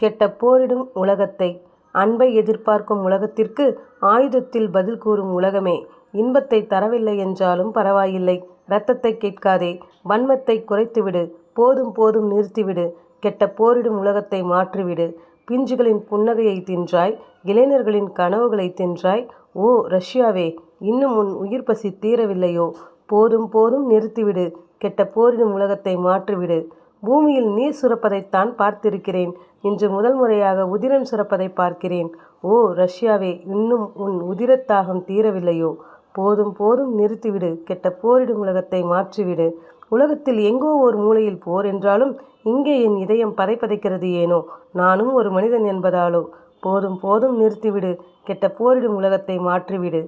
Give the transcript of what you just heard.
கெட்ட போரிடும் உலகத்தை. அன்பை எதிர்பார்க்கும் உலகத்திற்கு ஆயுதத்தில் பதில் கூறும் உலகமே. இன்பத்தை தரவில்லை என்றாலும் பரவாயில்லை. இரத்தத்தை கேட்காதே. வன்மத்தை குறைத்துவிடு. போதும் போதும் நிறுத்திவிடு. கெட்ட போரிடும் உலகத்தை மாற்றிவிடு. பிஞ்சுகளின் புன்னகையை தின்றாய். இளைஞர்களின் கனவுகளை தின்றாய். ஓ ரஷ்யாவே, இன்னும் உன் உயிர் பசி தீரவில்லையோ? போதும் போதும் நிறுத்திவிடு. கெட்ட போரிடும் உலகத்தை மாற்றிவிடு. பூமியில் நீர் சுரப்பதைத்தான் பார்த்திருக்கிறேன். இன்று முதல் முறையாக உதிரம் சுரப்பதை பார்க்கிறேன். ஓ ரஷ்யாவே, இன்னும் உன் உதிரத்தாகம் தீரவில்லையோ? போதும் போதும் நிறுத்திவிடு. கெட்ட போரிடும் உலகத்தை மாற்றிவிடு. உலகத்தில் எங்கோ ஒரு மூலையில் போர் என்றாலும் இங்கே என் இதயம் பதைக்கிறது ஏனோ? நானும் ஒரு மனிதன் என்பதாலோ? போதும் போதும் நிறுத்திவிடு. கெட்ட போரிடும் உலகத்தை மாற்றிவிடு.